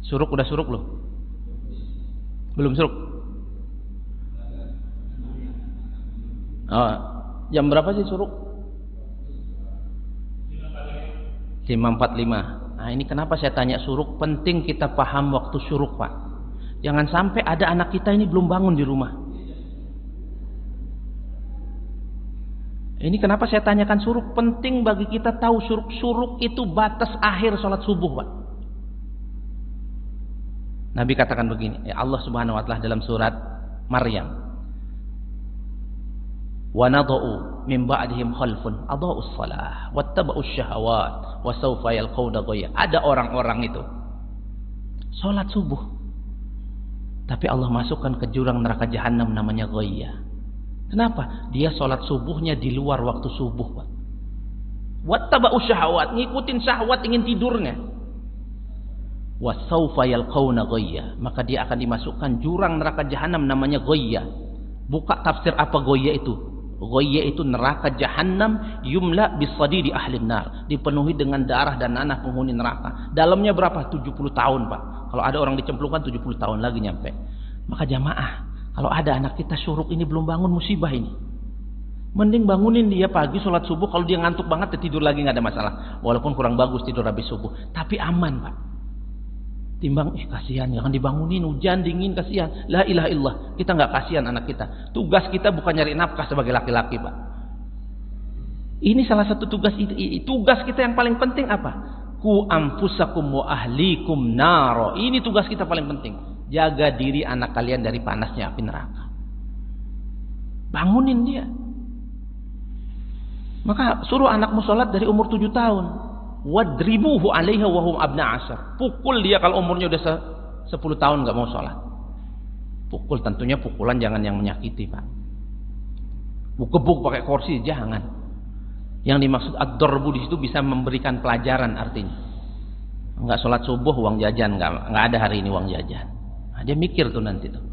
Suruk udah suruk loh? Belum suruk? Oh, jam berapa sih suruk? 5.45. Nah, ini kenapa saya tanya suruk? Penting kita paham waktu suruk, Pak. Jangan sampai ada anak kita ini belum bangun di rumah. Ini kenapa saya tanyakan suruk? Penting bagi kita tahu suruk. Suruk itu batas akhir sholat subuh, Pak. Nabi katakan begini, ya Allah Subhanahu wa ta'ala dalam surat Maryam. Wa nadau min ba'dihim khalfun adaa'us shalah wattaba'us syahawat wa sawfa yalqawna ghayya. Ada orang-orang itu salat subuh, tapi Allah masukkan ke jurang neraka jahanam namanya ghayya. Kenapa? Dia salat subuhnya di luar waktu subuh, Pak. Wattaba'us syahawat, ngikutin syahwat, ingin tidurnya. Wa sawfa yalqawna ghayya, maka dia akan dimasukkan jurang neraka jahanam namanya ghayya. Buka tafsir apa ghayya itu? Ghayya itu neraka jahanam yumla bisadidi ahli nar, dipenuhi dengan darah dan nanah penghuni neraka. Dalamnya berapa? 70 tahun, Pak. Kalau ada orang dicemplungkan 70 tahun lagi nyampe. Maka jamaah, kalau ada anak kita syuruk ini belum bangun, musibah ini. Mending bangunin dia pagi sholat subuh. Kalau dia ngantuk banget, dia tidur lagi, nggak ada masalah. Walaupun kurang bagus tidur habis subuh, tapi aman, Pak. Timbang, kasihan, jangan dibangunin, hujan dingin, kasihan. La ilaha illallah, kita nggak kasihan anak kita. Tugas kita bukan nyari nafkah sebagai laki-laki, Pak. Ini salah satu tugas. Tugas kita yang paling penting apa? Ku anfusakum wa ahlikum naro. Ini tugas kita paling penting. Jaga diri anak kalian dari panasnya api neraka. Bangunin dia. Maka suruh anakmu sholat dari umur 7 tahun. Wadribuhu alaiha wahum abna asyar. Pukul dia kalau umurnya udah 10 tahun nggak mau sholat. Pukul, tentunya pukulan jangan yang menyakiti, Pak. Gebuk pakai kursi, jangan. Yang dimaksud ad-darbu di situ bisa memberikan pelajaran artinya. Nggak sholat subuh uang jajan, nggak ada hari ini uang jajan. Nah, dia mikir tuh nanti tuh.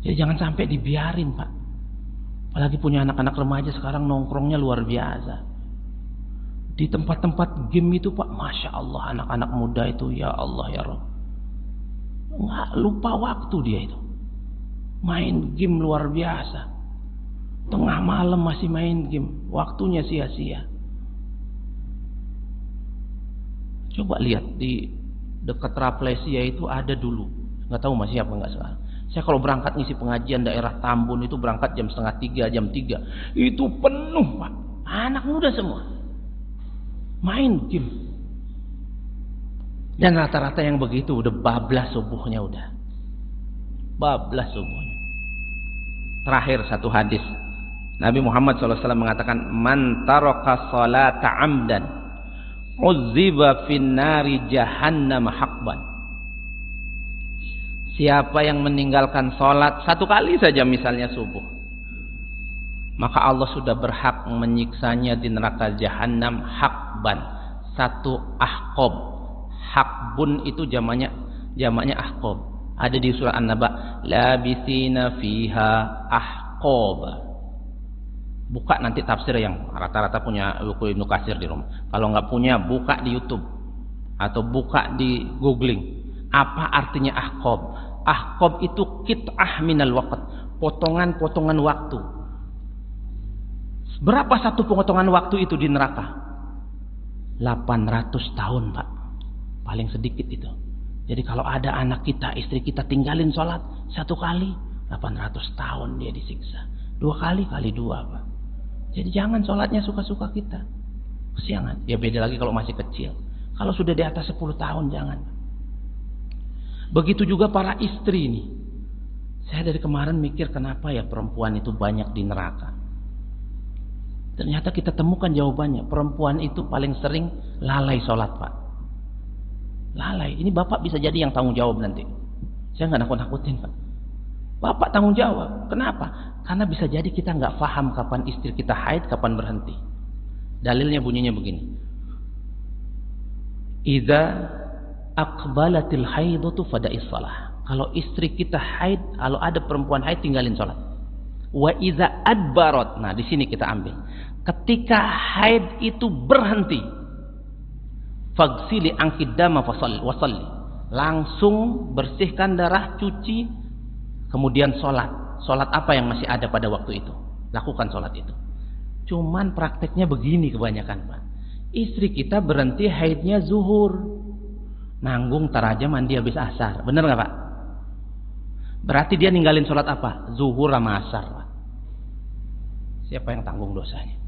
Jadi jangan sampai dibiarin, Pak. Apalagi punya anak-anak remaja sekarang nongkrongnya luar biasa. Di tempat-tempat game itu, Pak, Masya Allah, anak-anak muda itu, ya Allah ya Rabb, nggak lupa waktu dia itu. Main game luar biasa. Tengah malam masih main game, waktunya sia-sia. Coba lihat di dekat Rafflesia itu ada dulu, nggak tahu masih apa nggak sekarang. Saya kalau berangkat ngisi pengajian daerah Tambun itu berangkat jam 2:30, jam 3 itu penuh, Pak, anak muda semua main game. Dan rata-rata yang begitu udah bablas subuhnya, udah bablas subuhnya. Terakhir satu hadis Nabi Muhammad SAW mengatakan, man taraka salata amdan uzziba fin nari jahannam haqban. Siapa yang meninggalkan salat satu kali saja, misalnya subuh, maka Allah sudah berhak menyiksanya di neraka jahanam haqban. Satu ahqab. Haqbun itu jamaknya ahqab. Ada di surah An-Naba, labisina fiha ahqab. Buka nanti tafsir yang rata-rata punya buku Ibnu Katsir di rumah. Kalau nggak punya, buka di YouTube atau buka di googling. Apa artinya ahqab? Ahqab itu qit'ah minal waqt, potongan-potongan waktu. Berapa satu potongan waktu itu di neraka? 800 tahun, Pak. Paling sedikit itu. Jadi kalau ada anak kita, istri kita tinggalin sholat satu kali, 800 tahun dia disiksa. 2 kali, kali 2, Pak. Jadi jangan sholatnya suka-suka kita. Kesiangan. Ya beda lagi kalau masih kecil. Kalau sudah di atas 10 tahun, jangan. Begitu juga para istri ini. Saya dari kemarin mikir, kenapa ya perempuan itu banyak di neraka. Ternyata kita temukan jawabannya. Perempuan itu paling sering lalai sholat, Pak. Lalai. Ini bapak bisa jadi yang tanggung jawab nanti. Saya nggak nakut-nakutin, Pak. Bapak tanggung jawab. Kenapa? Karena bisa jadi kita nggak paham kapan istri kita haid, kapan berhenti. Dalilnya bunyinya begini. Idza aqbalatil haidatu fada'is shalah. Kalau istri kita haid, kalau ada perempuan haid, tinggalin sholat. Wa idza adbarat. Nah, di sini kita ambil. Ketika haid itu berhenti, faghsili anki dama wasalli. Langsung bersihkan darah, cuci, kemudian sholat. Sholat apa yang masih ada pada waktu itu? Lakukan sholat itu. Cuman prakteknya begini kebanyakan, Pak. Istri kita berhenti haidnya zuhur, nanggung tar aja mandi habis asar. Bener nggak, Pak? Berarti dia ninggalin sholat apa? Zuhur sama asar, Pak. Siapa yang tanggung dosanya?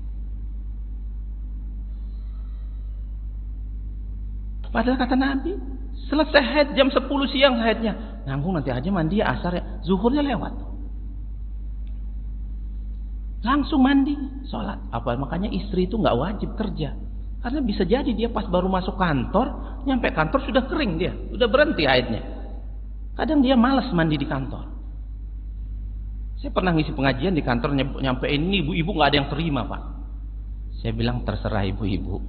Padahal kata Nabi, selesai haid jam 10 siang haidnya, nanggung nanti aja mandi asar ya, zuhurnya lewat. Langsung mandi, sholat. Apa makanya istri itu nggak wajib kerja? Karena bisa jadi dia pas baru masuk kantor, nyampe kantor sudah kering dia, sudah berhenti haidnya. Kadang dia malas mandi di kantor. Saya pernah ngisi pengajian di kantor, nyampe ini ibu-ibu nggak ada yang terima, Pak. Saya bilang terserah ibu-ibu.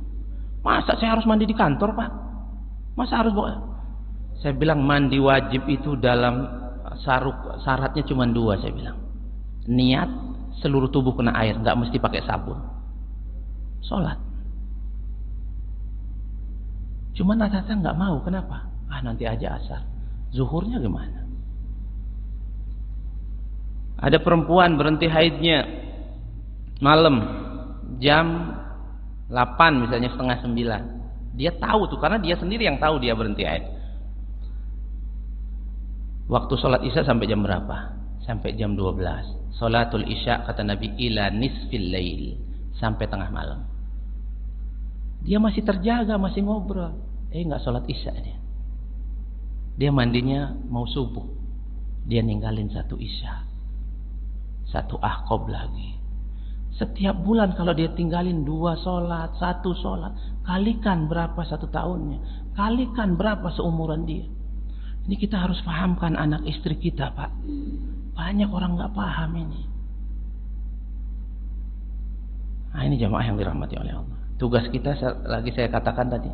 Masa saya harus mandi di kantor, Pak? Masa harus bawa? Saya bilang mandi wajib itu dalam syaratnya cuma 2, saya bilang. Niat, seluruh tubuh kena air, nggak mesti pakai sabun. Sholat. Cuman rata-rata nggak mau, kenapa? Ah nanti aja asar. Zuhurnya gimana? Ada perempuan berhenti haidnya malam jam 8 misalnya, setengah 9. Dia tahu tuh, karena dia sendiri yang tahu dia berhenti haid. Waktu sholat isya sampai jam berapa? Sampai jam 12. Sholatul isya kata Nabi ila nisfil lail, sampai tengah malam. Dia masih terjaga, masih ngobrol. Nggak sholat isya dia. Dia mandinya mau subuh. Dia ninggalin 1 isya, 1 ahqob lagi. Setiap bulan kalau dia tinggalin 2 sholat, 1 sholat, kalikan berapa 1 tahunnya, kalikan berapa seumuran dia. Ini kita harus pahamkan anak istri kita, Pak. Banyak orang nggak paham ini. Nah, ini jamaah yang dirahmati oleh Allah. Tugas kita lagi saya katakan tadi,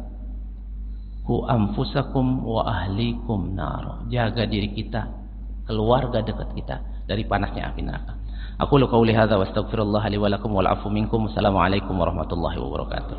ku anfusakum wa ahlikum nar. Jaga diri kita, keluarga dekat kita dari panasnya api neraka. Aku qauli hadza wa astaghfirullah li wa lakum wal afu minkum. Assalamualaikum warahmatullahi wabarakatuh.